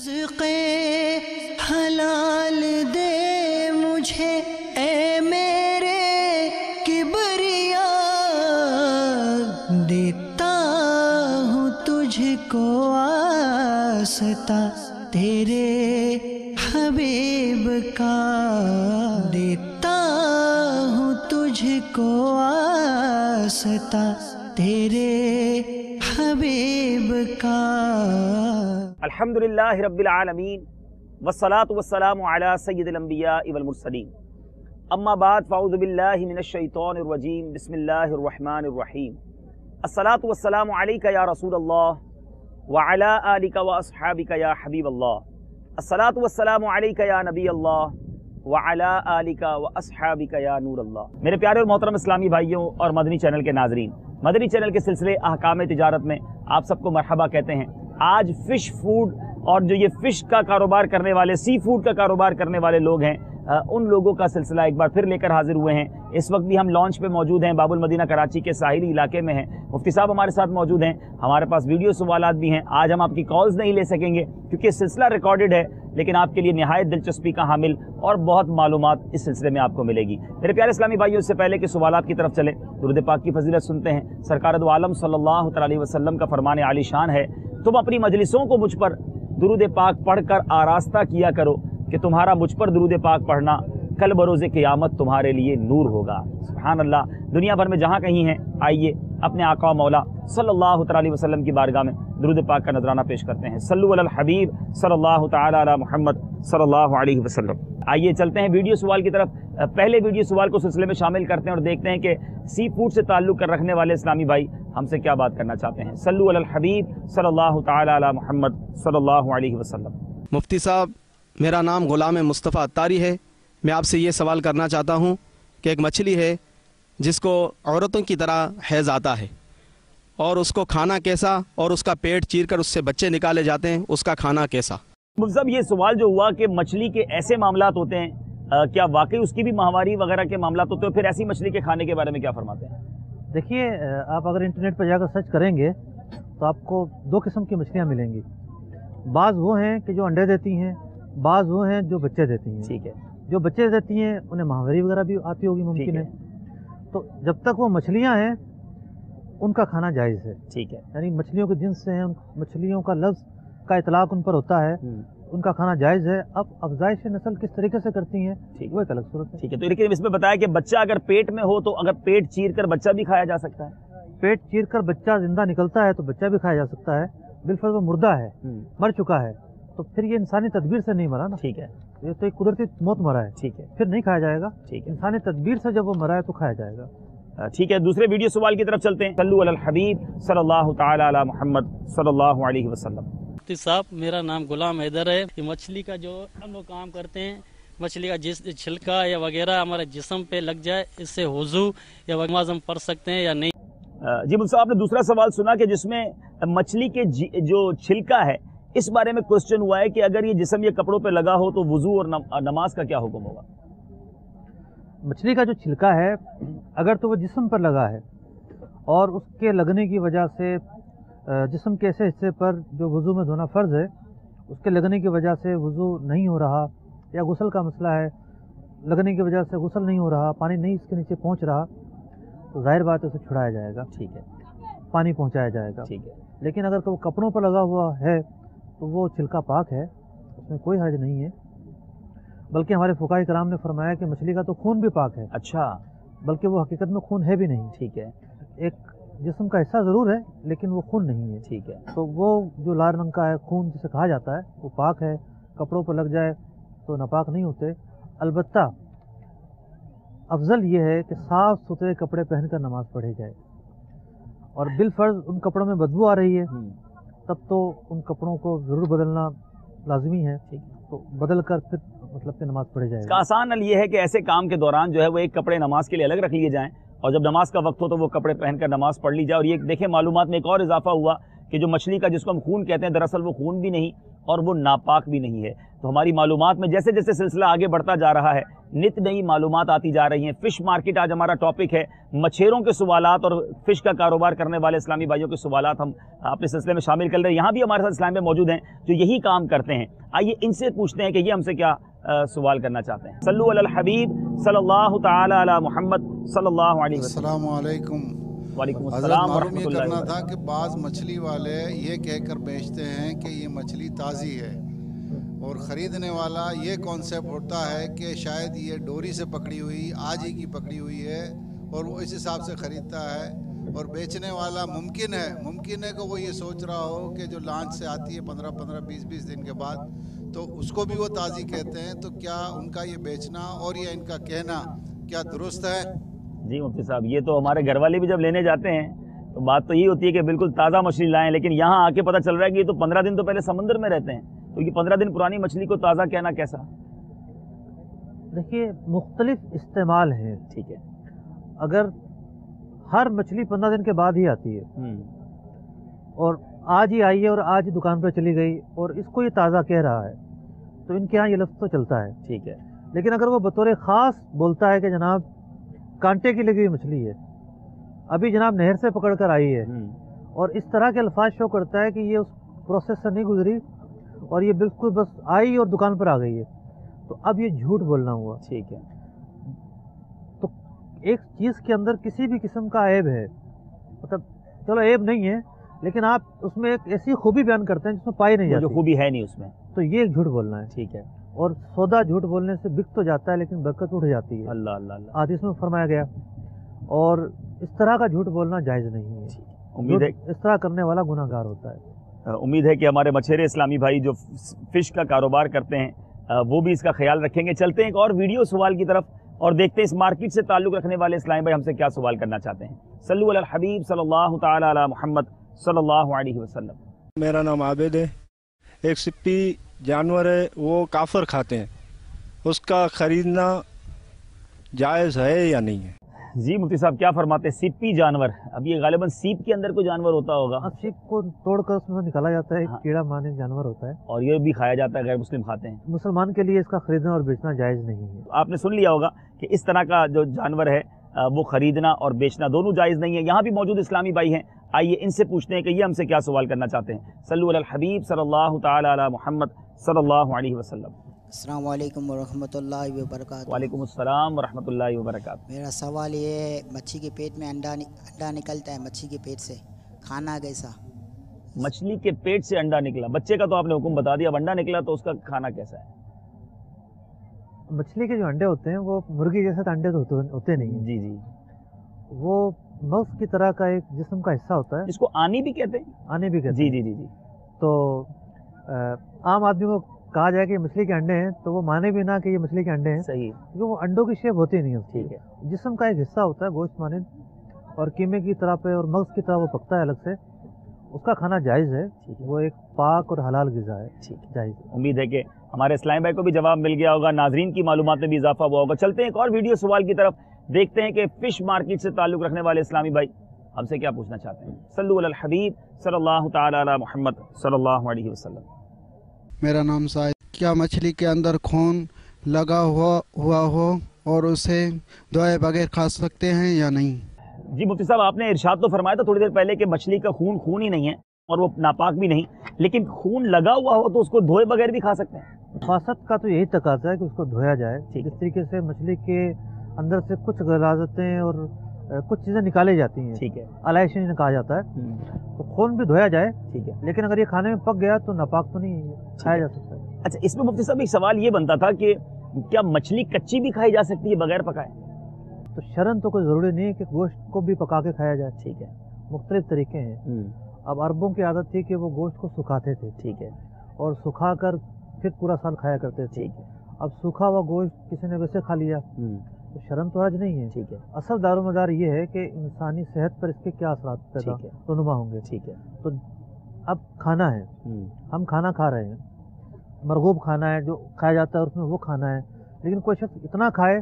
رزق حلال دے مجھے اے میرے کبریا، دیتا ہوں تجھ کو واسطہ تیرے حبیب کا، دیتا ہوں تجھ کو واسطہ تیرے حبیب کا۔ الحمدللہ رب العالمین والصلاة والسلام علی سید الانبیاء والمرسلین، اما بعد فاعوذ باللہ من الشیطان الرجیم، بسم اللہ الرحمن الرحیم۔ الصلاة والسلام علیک یا رسول اللہ وعلی آلک واصحابک یا حبیب اللہ، الصلاة والسلام علیک یا نبی اللہ وعلی آلک واصحابک یا نور اللہ۔ میرے پیارے اور محترم اسلامی بھائیوں اور مدنی چینل کے ناظرین، مدنی چینل کے سلسلے احکام تجارت میں آپ سب کو مرحبا کہتے ہیں۔ آج فش فوڈ اور جو یہ فش کا کاروبار کرنے والے، سی فوڈ کا کاروبار کرنے والے لوگ ہیں، ان لوگوں کا سلسلہ ایک بار پھر لے کر حاضر ہوئے ہیں۔ اس وقت بھی ہم لانچ پہ موجود ہیں، باب المدینہ کراچی کے ساحلی علاقے میں ہیں۔ مفتی صاحب ہمارے ساتھ موجود ہیں، ہمارے پاس ویڈیو سوالات بھی ہیں۔ آج ہم آپ کی کالز نہیں لے سکیں گے کیونکہ سلسلہ ریکارڈڈ ہے، لیکن آپ کے لیے نہایت دلچسپی کا حامل اور بہت معلومات اس سلسلے میں آپ کو ملے گی۔ میرے پیارے اسلامی بھائیوں، اس سے پہلے کہ سوالات کی طرف چلیں، درود پاک کی فضیلت سنتے ہیں۔ سرکار دو عالم صلی اللہ علیہ وسلم کا فرمان عالی شان ہے، تم اپنی مجلسوں کو مجھ پر درود پاک پڑھ کر آراستہ کیا کرو کہ تمہارا مجھ پر درود پاک پڑھنا کل بروز قیامت تمہارے لیے نور ہوگا۔ سبحان اللہ۔ دنیا بھر میں جہاں کہیں ہیں، آئیے اپنے آقا و مولا صلی اللہ علیہ وسلم کی بارگاہ میں درود پاک کا نذرانہ پیش کرتے ہیں۔ صلو علی الحبیب صلی اللہ تعالی علی محمد صلی اللہ علیہ وسلم۔ آئیے چلتے ہیں ویڈیو سوال کی طرف۔ پہلے ویڈیو سوال کو سلسلے میں شامل کرتے ہیں اور دیکھتے ہیں کہ سی فوڈ سے تعلق کر رکھنے والے اسلامی بھائی ہم سے کیا بات کرنا چاہتے ہیں۔ صلو علی الحبیب صلی اللہ تعالی علی محمد صلی اللہ علیہ وسلم۔ مفتی صاحب، میرا نام غلام مصطفیٰ اتاری ہے۔ میں آپ سے یہ سوال کرنا چاہتا ہوں کہ ایک مچھلی ہے جس کو عورتوں کی طرح حیض آتا ہے، اور اس کو کھانا کیسا، اور اس کا پیٹ چیر کر اس سے بچے نکالے جاتے ہیں، اس کا کھانا کیسا؟ مفتی، یہ سوال جو ہوا کہ مچھلی کے ایسے معاملات ہوتے ہیں، کیا واقعی اس کی بھی ماہواری وغیرہ کے معاملات ہوتے ہیں؟ پھر ایسی مچھلی کے کھانے کے بارے میں کیا فرماتے ہیں؟ دیکھیے، آپ اگر انٹرنیٹ پر جا کر سرچ کریں گے تو آپ کو دو قسم کی مچھلیاں ملیں گی۔ بعض وہ ہیں کہ جو انڈے دیتی ہیں، بعض وہ ہیں جو بچے دیتی ہیں۔ ٹھیک ہے۔ جو بچے دیتی ہیں انہیں ماہواری وغیرہ بھی آتی ہوگی، ممکن ہے۔ تو جب تک وہ مچھلیاں ہیں ان کا کھانا جائز ہے۔ ٹھیک ہے۔ یعنی مچھلیوں کے جنس سے ہیں، مچھلیوں کا لفظ کا اطلاق ان پر ہوتا ہے، ان کا کھانا جائز ہے۔ اب افزائش نسل کس طریقے سے کرتی ہیں وہ ایک الگ صورت ہے۔ ٹھیک ہے۔ تو لیکن اس میں بتایا کہ بچہ اگر پیٹ میں ہو تو اگر پیٹ چیر کر بچہ بھی کھایا جا سکتا ہے؟ پیٹ چیر کر بچہ زندہ نکلتا ہے تو بچہ بھی کھایا جا سکتا ہے، بالفرض وہ مردہ ہے، مر چکا ہے، تو پھر یہ انسانی تدبیر سے نہیں مرا نا۔ ٹھیک ہے۔ یہ تو ایک قدرتی موت مرا ہے، ٹھیک ہے، پھر نہیں کھایا جائے گا۔ ٹھیک ہے، انسانی تدبیر سے جب وہ مرا ہے تو کھایا جائے گا۔ ٹھیک ہے۔ دوسرے ویڈیو سوال کی طرف چلتے ہیں۔ صلو علی الحبیب صلی اللہ تعالی علی محمد صلی اللہ علیہ وسلم۔ مفتی صاحب، میرا نام غلام حیدر ہے۔ یہ مچھلی کا جو ہم لوگ کام کرتے ہیں، مچھلی کا چھلکا یا وغیرہ ہمارے جسم پہ لگ جائے، اس سے وضو یا نماز ہم پڑھ سکتے ہیں یا نہیں؟ جی مفتی صاحب، آپ نے دوسرا سوال سنا کہ جس میں مچھلی کے جو چھلکا ہے، اس بارے میں کوسچن ہوا ہے کہ اگر یہ جسم یہ کپڑوں پہ لگا ہو تو وضو اور نماز کا کیا حکم ہوگا؟ مچھلی کا جو چھلکا ہے اگر تو وہ جسم پر لگا ہے اور اس کے لگنے کی وجہ سے جسم کے ایسے حصے پر جو وضو میں دھونا فرض ہے، اس کے لگنے کی وجہ سے وضو نہیں ہو رہا، یا غسل کا مسئلہ ہے، لگنے کی وجہ سے غسل نہیں ہو رہا، پانی نہیں اس کے نیچے پہنچ رہا، تو ظاہر بات ہے اسے چھڑایا جائے گا۔ ٹھیک ہے۔ پانی پہنچایا جائے گا۔ ٹھیک ہے۔ لیکن اگر وہ کپڑوں پر لگا ہوا ہے تو وہ چھلکا پاک ہے، اس میں کوئی حرج نہیں ہے۔ بلکہ ہمارے فقہاء کرام نے فرمایا کہ مچھلی کا تو خون بھی پاک ہے۔ اچھا۔ بلکہ وہ حقیقت میں خون ہے بھی نہیں۔ ٹھیک ہے۔ ایک جسم کا حصہ ضرور ہے لیکن وہ خون نہیں ہے۔ ٹھیک ہے۔ تو وہ جو لال رنگ کا ہے، خون جسے کہا جاتا ہے، وہ پاک ہے۔ کپڑوں پر لگ جائے تو ناپاک نہیں ہوتے۔ البتہ افضل یہ ہے کہ صاف ستھرے کپڑے پہن کر نماز پڑھی جائے، اور بالفرض ان کپڑوں میں بدبو آ رہی ہے تب تو ان کپڑوں کو ضرور بدلنا لازمی ہے، تو بدل کر پھر مطلب کہ نماز پڑھی جائے اس کا آسان حل یہ ہے کہ ایسے کام کے دوران جو ہے وہ ایک کپڑے نماز کے لیے الگ رکھ لیے جائیں، اور جب نماز کا وقت ہو تو وہ کپڑے پہن کر نماز پڑھ لی جائے۔ اور یہ دیکھیں، معلومات میں ایک اور اضافہ ہوا کہ جو مچھلی کا جس کو ہم خون کہتے ہیں، دراصل وہ خون بھی نہیں اور وہ ناپاک بھی نہیں ہے۔ تو ہماری معلومات میں جیسے جیسے سلسلہ آگے بڑھتا جا رہا ہے، नित नई मालूमात आती जा रही हैं। फिश मार्केट आज हमारा टॉपिक है। मछेरों के सवालात और फिश का कारोबार करने वाले इस्लामी भाइयों के सवालात हम अपने सिलसिले में शामिल कर रहे हैं। यहाँ भी हमारे साथ इस्लाम में मौजूद हैं जो यही काम करते हैं। आइए इनसे पूछते हैं कि ये हमसे क्या सवाल करना चाहते हैं। सल्लु अलल हबीब सल्लल्लाहु तआला अला मुहम्मद सल्लल्लाहु अलैहि वसल्लम। अस्सलामु अलैकुम। वालेकुम हज़रत अस्सलाम व मालूम ये रहमतुल्लाहि करना व था बरकातहू। कि बाज़ मछली वाले ये कहकर बेचते हैं कि ये मछली ताज़ी है, और ख़रीदने वाला ये कॉन्सेप्ट होता है कि शायद ये डोरी से पकड़ी हुई, आज ही की पकड़ी हुई है, और वो इस हिसाब से ख़रीदता है। और बेचने वाला मुमकिन है कि वो ये सोच रहा हो कि जो लॉन्च से आती है 15-15, 20-20 दिन के बाद, तो उसको भी वो ताज़ी कहते हैं। तो क्या उनका ये बेचना और ये इनका कहना क्या दुरुस्त है? जी मुफ्ती साहब, ये तो हमारे घर वाले भी जब लेने जाते हैं तो बात तो यही होती है कि बिल्कुल ताज़ा मछली लाएं, लेकिन यहाँ आके पता चल रहा है कि ये तो 15 दिन तो पहले समंदर में रहते हैं, तो ये 15 दिन पुरानी मछली को ताज़ा कहना कैसा? देखिए, मुख्तलिफ इस्तेमाल हैं। ठीक है। अगर हर मछली 15 दिन के बाद ही आती है और आज ही आई है और आज ही दुकान पर चली गई और इसको ये ताज़ा कह रहा है, तो इनके यहाँ ये लफ्ज़ तो चलता है। ठीक है। लेकिन अगर वो बतौर ख़ास बोलता है कि जनाब कांटे की लगी हुई मछली है, अभी जनाब नहर से पकड़ कर आई है, और इस तरह के अल्फाज शो करता है कि ये उस प्रोसेस से नहीं गुजरी और ये बिल्कुल बस आई और दुकान पर आ गई है, तो अब ये झूठ बोलना हुआ। ठीक है। तो एक चीज़ के अंदर किसी भी किस्म का ऐब है, मतलब चलो ऐब नहीं है, लेकिन आप उसमें एक ऐसी खूबी बयान करते हैं जिसमें पाई नहीं जो जाती, खूबी है नहीं उसमें, तो ये एक झूठ बोलना है। ठीक है। और सौदा झूठ बोलने से बिक तो जाता है लेकिन बरकत उठ जाती है, अल्लाह अल्लाह अल्लाह। हदीस में फरमाया गया। और इस तरह का झूठ बोलना जायज़ नहीं है। उम्मीद है इस तरह करने वाला गुनाहगार होता है। उम्मीद है कि हमारे मछेरे इस्लामी भाई जो फिश का कारोबार करते हैं वो भी इसका ख्याल रखेंगे। चलते हैं एक और वीडियो सवाल की तरफ और देखते हैं इस मार्केट से ताल्लुक़ रखने वाले इस्लामी भाई हमसे क्या सवाल करना चाहते हैं। सल्लु अलल हबीब सल्लल्लाहु तआला अला मुहम्मद सल्लल्लाहु अलैहि वसल्लम। मेरा नाम आबिद है। एक सिप्पी जानवर है, वो काफर खाते हैं, उसका खरीदना जायज़ है या नहीं है? जी मुफ्ती साहब क्या फरमाते हैं? सिप्पी जानवर, अब ये गालिबन सीप के अंदर कोई जानवर होता होगा। सीप को तोड़कर उसमें से निकाला जाता है, एक हाँ। कीड़ा माने जानवर होता है, और ये भी खाया जाता है, गैर मुस्लिम खाते हैं। मुसलमान के लिए इसका खरीदना और बेचना जायज़ नहीं है। आपने सुन लिया होगा कि इस तरह का जो जानवर है वो खरीदना और बेचना दोनों जायज़ नहीं है। यहाँ भी मौजूद इस्लामी भाई हैं, आइए इनसे पूछते हैं कि ये हमसे क्या सवाल करना चाहते हैं। सल्लु अलल हबीब सल्लल्लाहु तआला अला मुहम्मद सल्लल्लाहु अलैहि वसल्लम। अस्सलाम वालेकुम वरहमतुल्लाहि वबरकातुहू। वालेकुम अस्सलाम वरहमतुल्लाहि वबरकातुहू। मेरा सवाल ये है, मच्छी के पेट में अंडा निकलता है, मच्छी के पेट से खाना कैसा? मछली के पेट से अंडा निकला, बच्चे का तो आपने हुक्म बता दिया, अब अंडा निकला तो उसका खाना कैसा है? मछली के जो अंडे होते हैं वो मुर्गी जैसे तो अंडे तो होते नहीं हैं। जी जी। वो मौस की तरह का एक जिस्म का हिस्सा होता है, इसको आनी भी कहते हैं। आने भी कहते जी हैं। जी जी जी। तो आम आदमी को कहा जाए कि ये मछली के अंडे हैं तो वो माने भी ना कि ये मछली के अंडे हैं, सही। क्योंकि वो अंडों की शेप होती नहीं उसकी। ठीक है। जिस्म का एक हिस्सा होता है गोश्त माने, और कीमे की तरह पे और मग्ज़ की तरह वो पकता है अलग से, उसका खाना जायज़ है। ठीक है। वो एक पाक और हलाल ग़िज़ा है, ठीक है। जायज़ है। उम्मीद है कि हमारे इस्लामी भाई को भी जवाब मिल गया होगा, नाजरीन की मालूमात में भी इजाफा हुआ होगा। चलते हैं एक और वीडियो सवाल की तरफ, देखते हैं कि फिश मार्केट से ताल्लुक़ रखने वाले इस्लामी भाई हमसे क्या पूछना चाहते हैं। सल्लु अलल हबीब सल्लल्लाहु तआला अला मुहम्मद सल्लल्लाहु अलैहि वसल्लम। मेरा नाम साहिद। क्या मछली के अंदर खून लगा हुआ हो और उसे धोए बगैर खा सकते हैं या नहीं? जी मुफ्ती साहब, आपने इरशाद तो फरमाया था थोड़ी देर पहले कि मछली का खून खून ही नहीं है और वो नापाक भी नहीं, लेकिन खून लगा हुआ हो तो उसको धोए बगैर भी खा सकते हैं। नफासत का तो यही तकाजा है कि उसको धोया जाए। ठीक है। जिस तरीके से मछली के अंदर से कुछ गलाजतें और कुछ चीज़ें निकाली जाती हैं, ठीक है। अलाइशन कहा जाता है, तो खून भी धोया जाए। ठीक है। लेकिन अगर ये खाने में पक गया तो नापाक तो नहीं खाया जा सकता है। अच्छा, इसमें मुफ्ती साहब एक सवाल ये बनता था कि क्या मछली कच्ची भी खाई जा सकती है बगैर पकाए? तो शरन तो कोई ज़रूरी नहीं है कि गोश्त को भी पका के खाया जाए। ठीक है। मुख्तलिफ तरीके हैं। अब अरबों की आदत थी कि वो गोश्त को सुखाते थे, ठीक है। और सुखा कर फिर पूरा साल खाया करते थे। ठीक है। अब सूखा हुआ गोश्त किसी ने वैसे खा लिया तो शर्म तो हर्ज नहीं है। ठीक है। असल दारोमदार ये है कि इंसानी सेहत पर इसके क्या असरात पैदा ठीक है। रुनुमा होंगे। ठीक है। तो अब खाना है, हम खाना खा रहे हैं, मरगूब खाना है जो खाया जाता है, उसमें वो खाना है, लेकिन कोई शख्स इतना खाए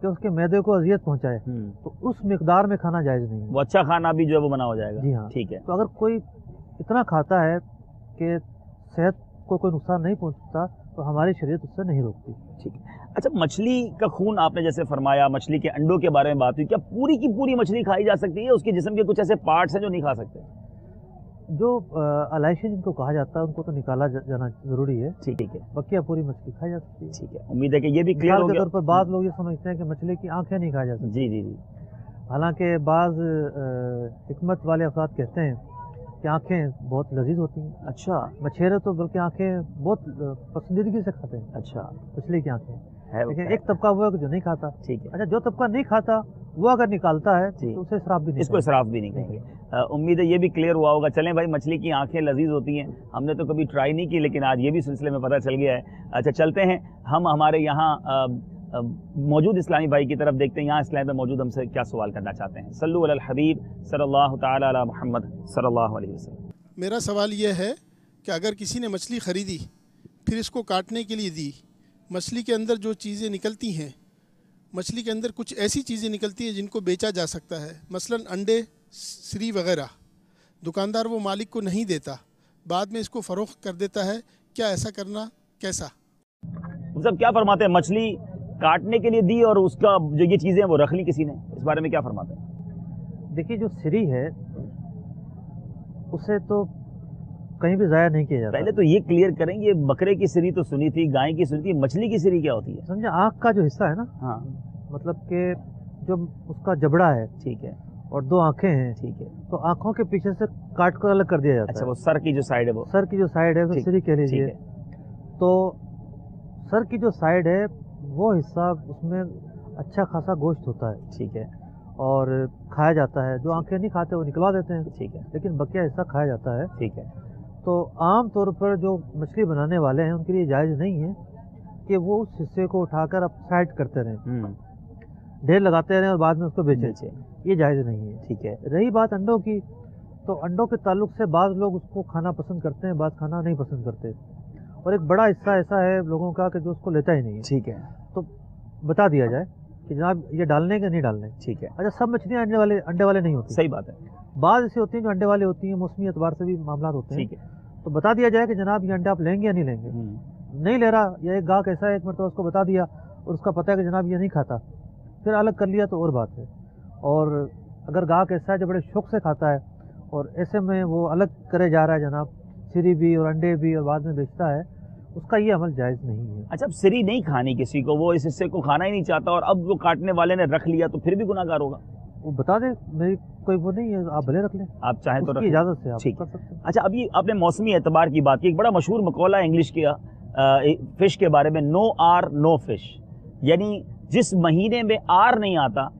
कि उसके मैदे को अजियत पहुंचाए तो उस मिकदार में खाना जायज़ नहीं है। वो अच्छा खाना भी जो है वो बना हो जाएगा। जी हाँ। ठीक है। तो अगर कोई इतना खाता है कि सेहत को कोई नुकसान नहीं पहुंचता तो हमारी शरीयत उससे नहीं रोकती। ठीक है। अच्छा, मछली का खून आपने जैसे फरमाया, मछली के अंडों के बारे में बात हुई, क्या पूरी की पूरी मछली खाई जा सकती है? उसके जिस्म के कुछ ऐसे पार्ट्स हैं जो नहीं खा सकते? जो अलाइशी जिनको कहा जाता है उनको तो निकाला जाना जरूरी है। ठीक है। बकिया पूरी मछली खाई जा सकती है। ठीक है, उम्मीद है कि ये भी क्लियर हो मिसाल के गया। तौर पर बाद लोग ये समझते हैं कि मछली की आंखें नहीं खाई जा सकती। जी जी जी। हालांकि बाज हिकमत वाले अफराद कहते हैं कि आंखें बहुत लजीज होती हैं। अच्छा। मछेरे तो बल्कि आंखें बहुत पसंदीदगी से खाते हैं। अच्छा। मछली की आंखें है, लेकिन एक तबका वो है जो नहीं खाता। ठीक है। अच्छा, जो तबका नहीं खाता वो अगर निकालता है जी। तो उसे इसराफ भी नहीं इसको इसराफ भी नहीं कहेंगे। उम्मीद है ये भी क्लियर हुआ होगा। चलें भाई, मछली की आंखें लजीज होती हैं, हमने तो कभी ट्राई नहीं की, लेकिन आज ये भी सिलसिले में पता चल गया है। अच्छा, चलते हैं हम हमारे यहाँ मौजूद इस्लामी भाई की तरफ, देखते हैं यहाँ इस्लाम में मौजूद हमसे क्या सवाल करना चाहते हैं। सल्लु अलल हबीब सल्लल्लाहु तआला अला मुहम्मद सल्लल्लाहु अलैहि वसल्लम। मेरा सवाल ये है कि अगर किसी ने मछली ख़रीदी, फिर इसको काटने के लिए दी, मछली के अंदर जो चीज़ें निकलती हैं, मछली के अंदर कुछ ऐसी चीज़ें निकलती हैं जिनको बेचा जा सकता है, मसलन अंडे, सरी वगैरह, दुकानदार वो मालिक को नहीं देता, बाद में इसको फ़रोख्त कर देता है, क्या ऐसा करना कैसा? मतलब क्या फरमाते हैं, मछली काटने के लिए दी और उसका जो ये चीज़ें वो रख ली किसी ने, इस बारे में क्या फरमाते हैं? देखिए, जो सिरी है उसे तो कहीं भी ज़ाया नहीं किया जाता। पहले तो ये क्लियर करें, ये बकरे की सिरी तो सुनी थी, गाय की सुनी थी, मछली की सिरी क्या होती है? समझे, आँख का जो हिस्सा है ना, हाँ, मतलब कि जो उसका जबड़ा है, ठीक है, और दो आंखें हैं, ठीक है, तो आंखों के पीछे से काट कर अलग कर दिया जाता है। अच्छा, वो सर की जो साइड है, वो सर की जो साइड है, सिरी कह लीजिए। तो सर की जो साइड है वो हिस्सा, उसमें अच्छा खासा गोश्त होता है, ठीक है, और खाया जाता है। जो आंखें नहीं खाते वो निकलवा देते हैं, ठीक है, लेकिन बकिया हिस्सा खाया जाता है, ठीक है। तो आम तौर पर जो मछली बनाने वाले हैं उनके लिए जायज़ नहीं है कि वो उस हिस्से को उठाकर अब साइड करते रहें, ढेर लगाते रहें और बाद में उसको बेचें, ये जायज़ नहीं है। ठीक है। रही बात अंडों की, तो अंडों के ताल्लुक से बाज़ लोग उसको खाना पसंद करते हैं, बाज़ खाना नहीं पसंद करते, और एक बड़ा हिस्सा ऐसा है लोगों का कि जो उसको लेता ही नहीं है। ठीक है। तो बता दिया जाए कि जनाब ये डालने के नहीं डालने। ठीक है। अच्छा, सब मछलियाँ अंडे वाले नहीं होती। सही बात है। बाज़ ऐसी होती हैं जो अंडे वाले होती हैं, मौसमी एतबार से भी मामला होते हैं। ठीक है। तो बता दिया जाए कि जनाब ये अंडे आप लेंगे या नहीं लेंगे। नहीं ले रहा, या एक गाहक ऐसा है, एक मरतबा उसको बता दिया और उसका पता है कि जनाब ये नहीं खाता, फिर अलग कर लिया तो और बात है। और अगर गाहक ऐसा है जो बड़े शौक से खाता है और ऐसे में वो अलग करे जा रहा है जनाब, सिरी भी और अंडे भी, और बाद में बेचता है, उसका ये अमल जायज़ नहीं है। अच्छा, अब सिरी नहीं खानी किसी को, वो इस हिस्से को खाना ही नहीं चाहता और अब वो काटने वाले ने रख लिया, तो फिर भी गुनाहगार होगा? वो बता दे, मेरी कोई वो नहीं है, आप भले रख लें, आप चाहें तो रख इजाज़त से आप ठीक कर सकते हैं। अच्छा, अभी आपने मौसमी एतबार की बात की, एक बड़ा मशहूर मकौला इंग्लिश के फिश के बारे में, नो आर नो फिश, यानी जिस महीने में आर नहीं आता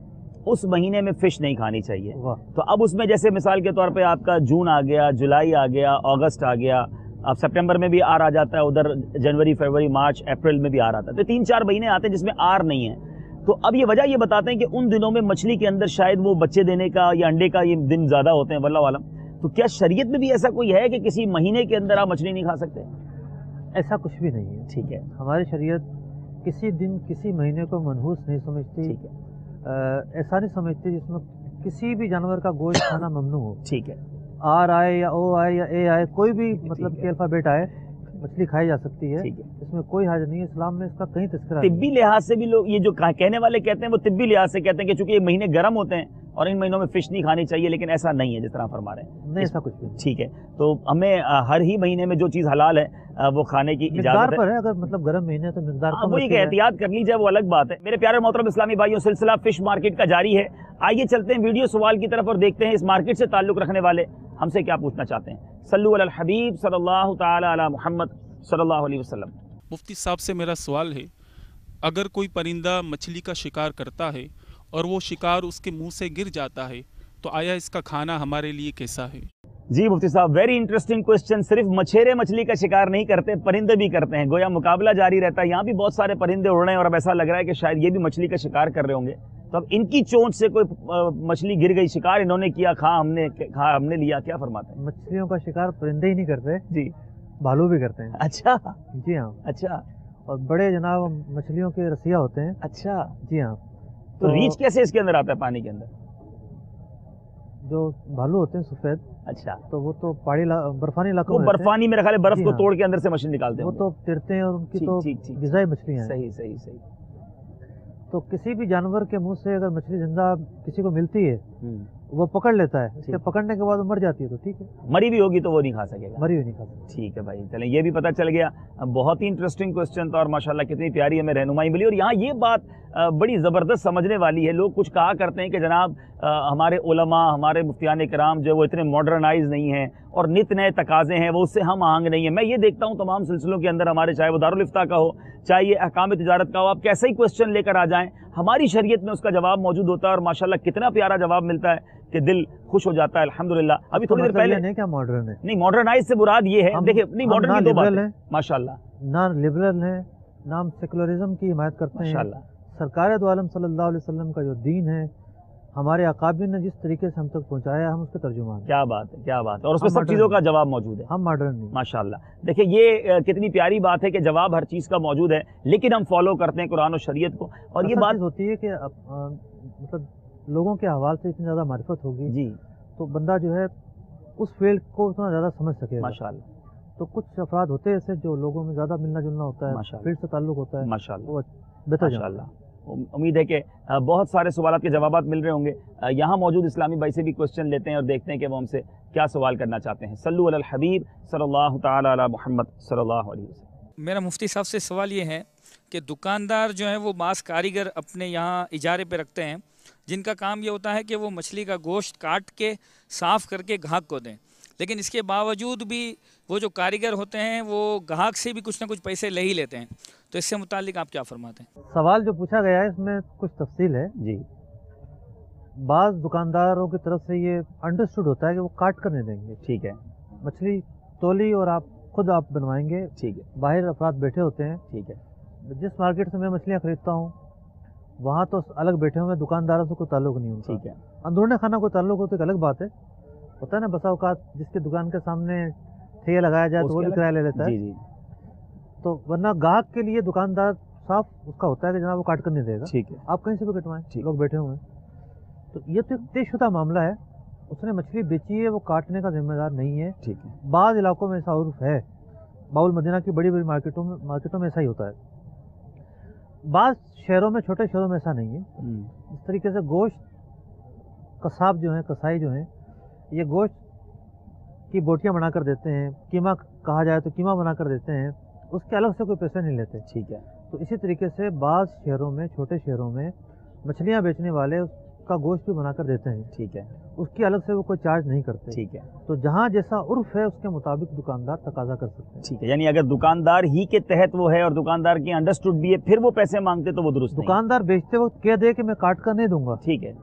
उस महीने में फिश नहीं खानी चाहिए। तो अब उसमें जैसे मिसाल के तौर पे आपका जून आ गया, जुलाई आ गया, अगस्त आ गया, अब सितंबर में भी आर आ जाता है, उधर जनवरी, फरवरी, मार्च, अप्रैल में भी आर आता है, तो 3-4 महीने आते हैं जिसमें आर नहीं है। तो अब ये वजह ये बताते हैं कि उन दिनों में मछली के अंदर शायद वो बच्चे देने का या अंडे का ये दिन ज़्यादा होते हैं, वल्लाह आलम। तो क्या शरीयत में भी ऐसा कोई है कि किसी महीने के अंदर आप मछली नहीं खा सकते? ऐसा कुछ भी नहीं है। ठीक है। हमारी शरीयत किसी दिन किसी महीने को मनहूस नहीं समझती। ठीक है। ऐसा नहीं समझती जिसमें किसी भी जानवर का गोश्त खाना ममनू हो। ठीक है। आर आए या ओ आए या ए आए, कोई भी मतलब कि अल्फाबेट आए, मछली खाई जा सकती है। ठीक है। इसमें कोई हर्ज नहीं है, इस्लाम में इसका कहीं तस्करा तिब्बी लिहाज से भी लोग ये जो कहने वाले कहते हैं वो तिब्बी लिहाज से कहते हैं कि चूंकि ये महीने गर्म होते हैं और इन महीनों में फिश नहीं खानी चाहिए, लेकिन ऐसा नहीं है जिस तरह फरमा रहे हैं। नहीं, ऐसा कुछ नहीं। ठीक है, तो हमें हर ही महीने में जो चीज़ हलाल है वो खाने की इजाजत पर है। अगर मतलब गर्म महीने तो मिकदार वो एक एहतियात कर ली जाए, वो अलग बात है। मेरे प्यारे मोहतरम इस्लामी भाइयों, सिलसिला फिश मार्केट का जारी है। आइए चलते हैं वीडियो सवाल की तरफ और देखते हैं इस मार्केट से ताल्लुक़ रखने वाले हमसे क्या पूछना चाहते हैं। सल्लु अलल हबीब सल्लल्लाहु तआला अला मुहम्मद सल्लल्लाहु अलैहि वसल्लम। मुफ्ती साहब से मेरा सवाल है, अगर कोई परिंदा मछली का शिकार करता है और वो शिकार उसके मुंह से गिर जाता है, तो आया इसका खाना हमारे लिए कैसा है? जी मुफ्ती साहब, वेरी इंटरेस्टिंग क्वेश्चन। सिर्फ मछेरे मछली का शिकार नहीं करते, परिंदे भी करते हैं, गोया मुकाबला जारी रहता है। यहाँ भी बहुत सारे परिंदे उड़ रहे हैं और अब ऐसा लग रहा है कि शायद ये भी मछली का शिकार कर रहे होंगे। तो अब इनकी चोंच से कोई मछली गिर गई, शिकार इन्होंने किया, खा हमने लिया, क्या फरमाते हैं? मछलियों का शिकार परिंदे ही नहीं करते जी, भालू भी करते हैं। अच्छा जी हाँ। अच्छा, और बड़े जनाब मछलियों के रसिया होते हैं। अच्छा जी हाँ। तो रीछ कैसे इसके अंदर आता है, पानी के अंदर? जो भालू होते हैं सफ़ेद, अच्छा, तो वो तो पहाड़ी बर्फानी इलाकों वो में रहते हैं। बर्फानी, मेरे ख्याल है बर्फ जी को हाँ। तोड़ के अंदर से मछली निकालते हैं वो तो तैरते हैं और उनकी ठीक, तो ठीक, ठीक, ग़िज़ाई मछलियाँ हैं। सही सही सही। तो किसी भी जानवर के मुंह से अगर मछली जिंदा किसी को मिलती है, वो पकड़ लेता है, इसके पकड़ने के बाद वो मर जाती है तो ठीक है, मरी भी होगी तो वो नहीं खा सकेगा, मरी हुई नहीं खा सकती। ठीक है भाई, चलें ये भी पता चल गया। बहुत ही इंटरेस्टिंग क्वेश्चन था और माशाल्लाह कितनी प्यारी हमें रहनुमाई मिली। और यहाँ ये बात बड़ी ज़बरदस्त समझने वाली है। लोग कुछ कहा करते हैं कि जनाब हमारे उलमा, हमारे मुफ्तियान कराम जो वो इतने मॉडर्नाइज नहीं हैं और नित नए तकाज़े हैं, वो उससे हम आहंग नहीं है। मैं ये देखता हूँ तमाम सिलसिलों के अंदर हमारे, चाहे वो दारुल इफ्ता का हो, चाहे ये अहकाम तिजारत का हो, आप कैसा ही क्वेश्चन लेकर आ जाएँ, हमारी शरीयत में उसका जवाब मौजूद होता है और माशाल्लाह कितना प्यारा जवाब मिलता है कि दिल खुश हो जाता है अल्हम्दुलिल्लाह। अभी थोड़ी देर पहले नहीं क्या मॉडर्न है, नहीं मॉडर्नाइज से मुराद ये है, देखिए नहीं मॉडर्न की दो बात है, माशाल्लाह, ना लिबरल है ना हम सेकुलरिज्म की हिमायत करते हैं। सरकार दो आलम सल्लल्लाहु अलैहि वसल्लम का जो दीन है, हमारे अकाबिर ने जिस तरीके से हम तक पहुंचाया, हम उसके तर्जुमान हैं। क्या बात है, क्या बात है, और उसमें सब चीज़ों का जवाब मौजूद है। हम मॉडर्न नहीं, माशाल्लाह। देखिए ये कितनी प्यारी बात है कि जवाब हर चीज़ का मौजूद है, लेकिन हम फॉलो करते हैं कुरान और शरीयत को। और ये बात होती है कि मतलब लोगों के हवाले से इतनी ज़्यादा मारिफत होगी जी, तो बंदा जो है उस फील्ड को उतना ज़्यादा समझ सकेगा। माशाल्लाह। तो कुछ अफराद होते हैं ऐसे जो लोगों में ज़्यादा मिलना जुलना होता है, फील्ड से ताल्लुक़ होता है, माशाल्लाह, बेहतर माशाल्लाह। उम्मीद है कि बहुत सारे सवाल के जवाब मिल रहे होंगे। यहाँ मौजूद इस्लामी भाई से भी क्वेश्चन लेते हैं और देखते हैं कि वो हमसे क्या सवाल करना चाहते हैं। सल्लु अलल हबीब सल्लल्लाहु तआला अला मुहम्मद सल्लल्लाहु अलैहि वसल्लम। मेरा मुफ्ती साहब से सवाल ये है कि दुकानदार जो है वो बास कारीगर अपने यहाँ इजारे पे रखते हैं, जिनका काम ये होता है कि वो मछली का गोश्त काट के साफ़ करके ग्राहक को दें, लेकिन इसके बावजूद भी वो जो कारीगर होते हैं वो ग्राहक से भी कुछ ना कुछ पैसे ले ही लेते हैं। तो इससे मुतालिक आप क्या फरमाते हैं? सवाल जो पूछा गया है इसमें कुछ तफसील है जी। बाज़ दुकानदारों की तरफ से ये अंडरस्टूड होता है कि वो काट कर नहीं देंगे, ठीक है, मछली तोली और आप खुद आप बनवाएंगे, ठीक है, बाहर अफराद बैठे होते हैं, ठीक है। जिस मार्केट से मैं मछलियाँ खरीदता हूँ वहाँ तो अलग बैठे हुए दुकानदारों से कोई ताल्लुक नहीं होता, ठीक है। अंदरूनी खाना कोई ताल्लुक हो तो एक अलग बात है, होता है ना बसा औकात जिसके दुकान के सामने ठेया लगाया जाए तो वो भी किराया ले लेता है, जी जी। तो वरना ग्राहक के लिए दुकानदार साफ उसका होता है कि जनाब वो काट कर नहीं देगा, ठीक है, आप कहीं से भी कटवाएं, लोग बैठे हुए हैं। तो ये तो तयशुदा मामला है, उसने मछली बेची है, वो काटने का जिम्मेदार नहीं है, ठीक है। बाज़ इलाकों में ऐसा उर्फ है, बाउल मदीना की बड़ी बड़ी मार्केटों में ऐसा ही होता है, बाज़ शहरों में, छोटे शहरों में ऐसा नहीं है। इस तरीके से गोश्त कसाब जो हैं, कसाई जो हैं, ये गोश्त की बोटियां बना कर देते हैं, कीमा कहा जाए तो कीमा बना कर देते हैं, उसके अलग से कोई पैसे नहीं लेते, ठीक है। तो इसी तरीके से बाज़ शहरों में, छोटे शहरों में मछलियां बेचने वाले उसका गोश्त भी बना कर देते हैं, ठीक है, उसकी अलग से वो कोई चार्ज नहीं करते, ठीक है। तो जहाँ जैसा उर्फ है उसके मुताबिक दुकानदार तकाजा कर सकते हैं, ठीक है। यानी अगर दुकानदार ही के तहत वो है और दुकानदार की अंडरस्टूड भी है, फिर वो पैसे मांगते तो वो दुरुस्त नहीं। दुकानदार बेचते वक्त कह दे कि मैं काट कर नहीं दूंगा, ठीक है,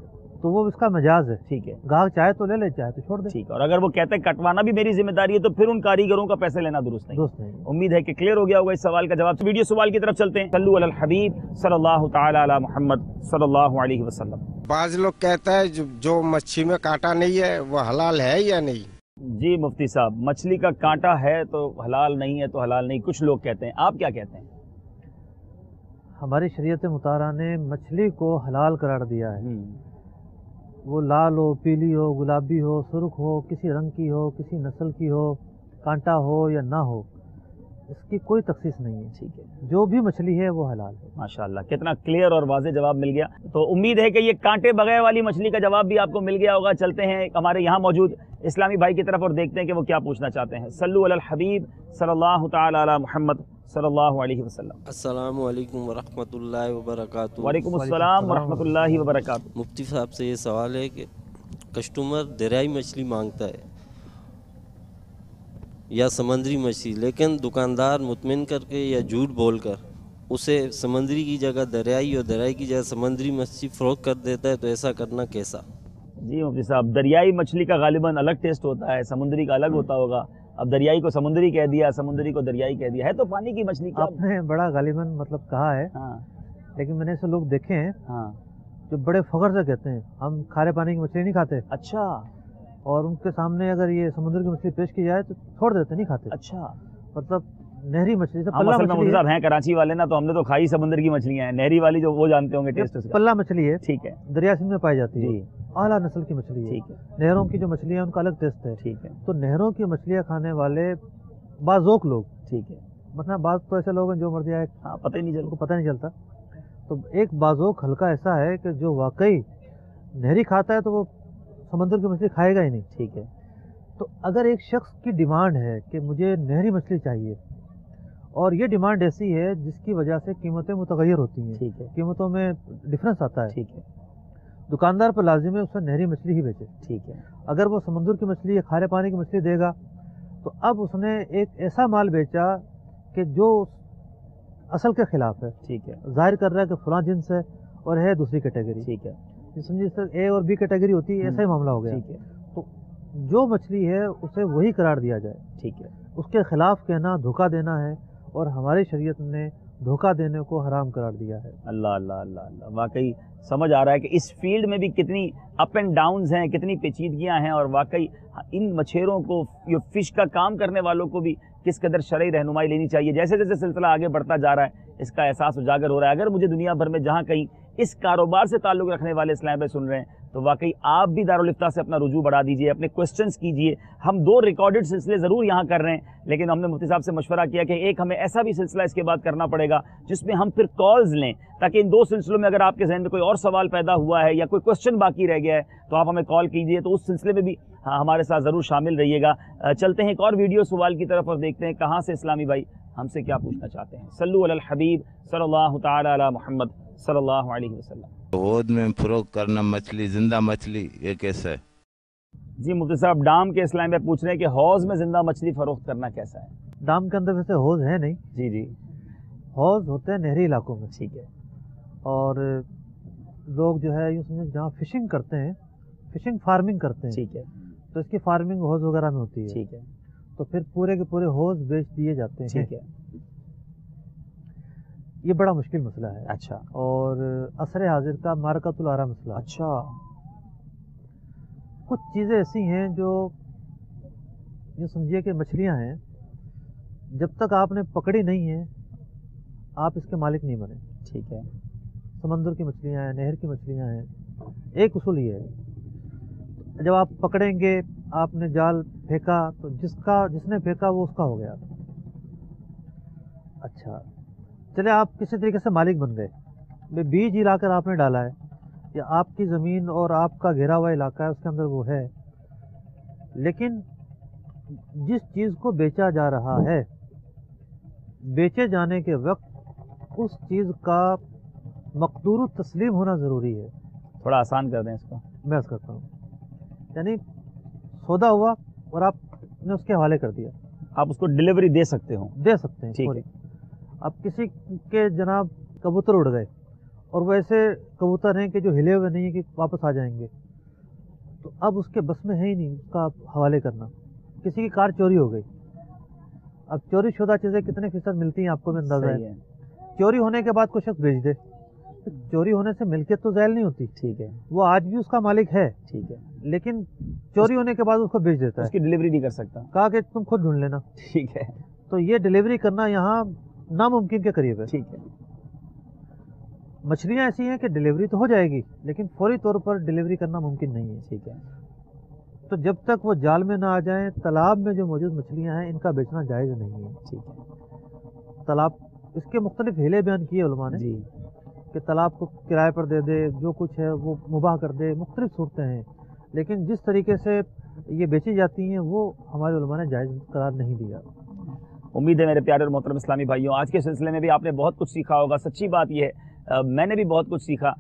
तो वो इसका मजाज है, ठीक है। ग्राहक चाहे तो ले ले, चाहे तो छोड़ दे, ठीक है। और अगर वो कहते हैं कटवाना भी मेरी जिम्मेदारी है, तो फिर उन कारीगरों का पैसे लेना दुरुस्त नहीं। उम्मीद है कि क्लियर हो गया होगा इस सवाल का जवाब। वीडियो सवाल की तरफ चलते हैं। सल्लु अलल हबीब सल्लल्लाहु तआला अला मुहम्मद सल्लल्लाहु अलैहि वसल्लम। बाज़ लोग कहता है जो मच्छी में कांटा नहीं है वो हलाल है या नहीं? जी मुफ्ती साहब, मछली का कांटा है तो हलाल, नहीं है तो हलाल नहीं, कुछ लोग कहते हैं, आप क्या कहते हैं? हमारी शरीयत मुताहरा ने मछली को हलाल करार दिया है, वो लाल हो, पीली हो, गुलाबी हो, सुर्ख हो, किसी रंग की हो, किसी नस्ल की हो, कांटा हो या ना हो, इसकी कोई तखसीस नहीं है, ठीक है। जो भी मछली है वो हलाल है। माशाल्लाह, कितना क्लियर और वाज़ेह जवाब मिल गया। तो उम्मीद है कि ये कांटे बगैर वाली मछली का जवाब भी आपको मिल गया होगा। चलते हैं हमारे यहाँ मौजूद इस्लामी भाई की तरफ और देखते हैं कि वो क्या पूछना चाहते हैं। सल्लु अलल हबीब सल्लल्लाहु तआला अला मुहम्मद सल्लल्लाहु अलैहि वसल्लम। अस्सलामु अलैकुम वरहमतुल्लाहि वबरकातुहू। वालेकुम अस्सलाम वरहमतुल्लाहि वबरकातुहू। मुफ्ती साहब से ये सवाल है कि कस्टमर दरियाई मछली मांगता है या समंदरी मछली, लेकिन दुकानदार मुतमिन करके या झूठ बोलकर उसे समंदरी की जगह दरियाई और दरियाई की जगह समंदरी मछली फ़रोख्त कर देता है, तो ऐसा करना कैसा? जी मुफ्ती साहब, दरियाई मछली का गालिबन अलग टेस्ट होता है, समुद्री का अलग होता होगा। अब दरियाई को समुद्री कह दिया, समुद्री को दरियाई कह दिया, है तो पानी की मछली। आपने बड़ा गालिबन मतलब कहा है, लेकिन मैंने ऐसे लोग देखे हैं जो बड़े फख्र से कहते हैं हम खारे पानी की मछली नहीं खाते। अच्छा। और उनके सामने अगर ये समुद्र की मछली पेश की जाए तो छोड़ देते, नहीं खाते। अच्छा। मतलब नहरी मछली से पल्ला मछली है कराची वाले ना, तो हमने तो खाई समुद्र की मछलियां हैं, नहरी वाली जो वो जानते होंगे टेस्ट उसका। पल्ला मछली है, ठीक है, दरिया सिंध में पाई जाती है, आला नस्ल की मछली है। ठीक है। नहरों की जो मछली है उनका अलग टेस्ट है। ठीक है। तो नहरों की मछलियाँ खाने वाले बाज़ोक लोग, ठीक है, मतलब बाज़ तो ऐसे लोग हैं जो मर्जी आए पता ही नहीं चलता, उनको पता नहीं चलता। तो एक बाज़ोक हल्का ऐसा है कि जो वाकई नहरी खाता है तो वो समंदर की मछली खाएगा ही नहीं। ठीक है। तो अगर एक शख्स की डिमांड है कि मुझे नहरी मछली चाहिए और ये डिमांड ऐसी है जिसकी वजह से कीमतें मुतगैर होती हैं, ठीक है, कीमतों में डिफरेंस आता है, ठीक है, दुकानदार पर लाजिम है उसे नहरी मछली ही बेचे। ठीक है। अगर वो समुद्र की मछली या खारे पानी की मछली देगा तो अब उसने एक ऐसा माल बेचा कि जो असल के खिलाफ है। ठीक है। जाहिर कर रहा है कि फलां जिन्स है और है दूसरी कैटेगरी। ठीक है। समझिए सर, ए और बी कैटेगरी होती है, ऐसा ही मामला हो गया। ठीक है। तो जो मछली है उसे वही करार दिया जाए। ठीक है। उसके खिलाफ कहना धोखा देना है और हमारी शरीयत ने धोखा देने को हराम करार दिया है। अल्लाह अल्लाह अल्लाह अल्लाह, वाकई समझ आ रहा है कि इस फील्ड में भी कितनी अप एंड डाउन्स हैं, कितनी पेचीदगियां हैं, और वाकई इन मछेरों को, ये फ़िश का काम करने वालों को भी किस कदर शरई रहनुमाई लेनी चाहिए। जैसे जैसे सिलसिला आगे बढ़ता जा रहा है इसका एहसास उजागर हो रहा है। अगर मुझे दुनिया भर में जहाँ कहीं इस कारोबार से ताल्लुक़ रखने वाले इस्लाम भाई सुन रहे हैं तो वाकई आप भी दारुल इफ्ता से अपना रुजू बढ़ा दीजिए, अपने क्वेश्चंस कीजिए। हम 2 रिकॉर्डेड सिलसिले ज़रूर यहाँ कर रहे हैं, लेकिन हमने मुफ्ती साहब से मशवरा किया कि एक हमें ऐसा भी सिलसिला इसके बाद करना पड़ेगा जिसमें हम फिर कॉल्स लें, ताकि इन 2 सिलसिलों में अगर आपके जहन में कोई और सवाल पैदा हुआ है या कोई क्वेश्चन बाकी रह गया है तो आप हमें कॉल कीजिए, तो उस सिलसिले में भी हमारे साथ ज़रूर शामिल रहिएगा। चलते हैं एक और वीडियो सवाल की तरफ और देखते हैं कहाँ से इस्लामी भाई हमसे क्या पूछना चाहते हैं। सल्लु अलल हबीब सल्लल्लाहु तआला अला मुहम्मद सल्लल्लाहु अलैहि वसल्लम। हौद में फरोख्त करना मछली, जिंदा मछली, ये कैसा है? जी मुफ्ती साहब, डाम के इस्लाम में पूछ रहे हैं कि हौज में जिंदा मछली फरोख्त करना कैसा है? डाम के अंदर वैसे हौज है नहीं। जी जी। हौज होते हैं नहरी इलाकों में। ठीक है। और लोग जो है यूँ समझे जहाँ फिशिंग करते हैं, फिशिंग फार्मिंग करते हैं। ठीक है। तो इसकी फार्मिंग हौज वगैरह में होती है। ठीक है। तो फिर पूरे के पूरे हौज बेच दिए जाते हैं। ठीक है। ये बड़ा मुश्किल मसला है। अच्छा। और असर हाजिर का मारकतुल आरा मसला। अच्छा। कुछ चीज़ें ऐसी हैं जो ये समझिए कि मछलियां हैं, जब तक आपने पकड़ी नहीं है आप इसके मालिक नहीं बने। ठीक है। समंदर की मछलियां हैं, नहर की मछलियां हैं, एक उसूल ये है, जब आप पकड़ेंगे, आपने जाल फेंका तो जिसने फेंका वो उसका हो गया। अच्छा, चले आप किसी तरीके से मालिक बन गए, बीज ही लाकर आपने डाला है या आपकी ज़मीन और आपका घेरा हुआ इलाका है उसके अंदर वो है, लेकिन जिस चीज़ को बेचा जा रहा है, बेचे जाने के वक्त उस चीज़ का मकदूर तस्लीम होना ज़रूरी है। थोड़ा आसान कर दें इसको। मैं अर्ज़ करता हूँ, यानी सौदा हुआ और आपने उसके हवाले कर दिया, आप उसको डिलीवरी दे सकते हो? दे सकते हैं। ठीक है। अब किसी के जनाब कबूतर उड़ गए और वैसे कबूतर हैं कि जो हिले हुए नहीं है कि वापस आ जाएंगे, तो अब उसके बस में है ही नहीं उसका हवाले करना। किसी की कार चोरी हो गई, अब चोरी शुदा चीज़ें कितने फीसद मिलती हैं आपको भी अंदाज़ा है। चोरी होने के बाद कोई शख्स बेच दे, तो चोरी होने से मिल्कियत तो ज़ायल नहीं होती। ठीक है। वो आज भी उसका मालिक है। ठीक है। लेकिन चोरी होने के बाद उसको बेच देता है। उसकी डिलीवरी नहीं कर सकता। कहा कि तुम खुद ढूंढ लेना। ठीक है। तो ये डिलीवरी करना यहाँ नामुमकिन के करीब है। ठीक है। मछलियाँ ऐसी हैं कि डिलीवरी तो हो जाएगी लेकिन फौरी तौर पर डिलीवरी करना मुमकिन नहीं है। ठीक है। तो जब तक वो जाल में ना आ जाएं, तालाब में जो मौजूद मछलियाँ हैं इनका बेचना जायज़ नहीं है। ठीक है। तालाब, इसके मुख्तलिफ हीले बयान किए उलमा ने जी, कि तालाब को किराए पर दे दे, जो कुछ है वो मुबाह कर दे, मुख्तलिफ सूरतें हैं, लेकिन जिस तरीके से ये बेची जाती हैं वो हमारे उलमा ने जायज़ करार नहीं दिया। उम्मीद है मेरे प्यारे और मोहतरम इस्लामी भाइयों, आज के सिलसिले में भी आपने बहुत कुछ सीखा होगा। सच्ची बात यह है, मैंने भी बहुत कुछ सीखा।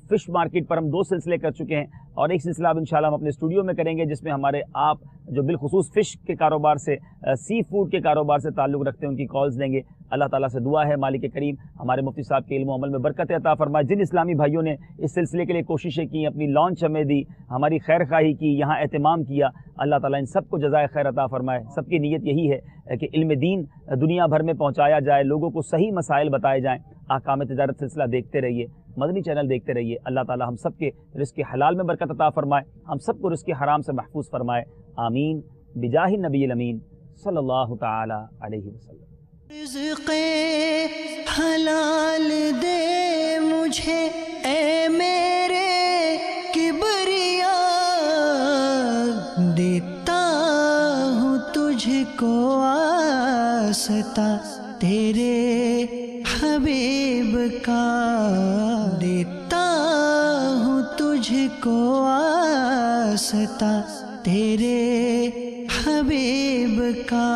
फ़िश मार्केट पर हम 2 सिलसिले कर चुके हैं और एक सिलसिला अब इंशाल्लाह हम अपने स्टूडियो में करेंगे, जिसमें हमारे आप जो बिलखुसूस फ़िश के कारोबार से, सी फूड के कारोबार से ताल्लुक़ रखते हैं, उनकी कॉल्स देंगे। अल्लाह ताला से दुआ है मालिक करीम हमारे मुफ्ती साहब के इल्म अमल में बरकत अता फरमाए। जिन इस्लामी भाइयों ने इस सिलसिले के लिए कोशिशें की, अपनी लॉन्च हमें दी, हमारी खैर खाही की, यहाँ एहतमाम किया, अल्लाह ताला इन सबको जज़ाए खैर अता फरमाए। सबकी नीयत यही है कि इल्म दीन दुनिया भर में पहुँचाया जाए, लोगों को सही मसाइल बताए जाएँ। आकाम तिजारत सिलसिला देखते रहिए, मदनी चैनल देखते रहिए। अल्लाह ताला हम सब के रिज़्क़ हलाल में बरकत अता फरमाए, हम सबको रिज़्क़ हराम से महफूज फरमाए। आमीन बिजाहि नबील अमीन सल्लल्लाहु तआला अलैहि वसल्लम। रिज़्क़े हलाल दे मुझे ए मेरे किबरिया। आस्ता तेरे हबीब का, देता हूँ तुझको आस्ता तेरे हबीब का।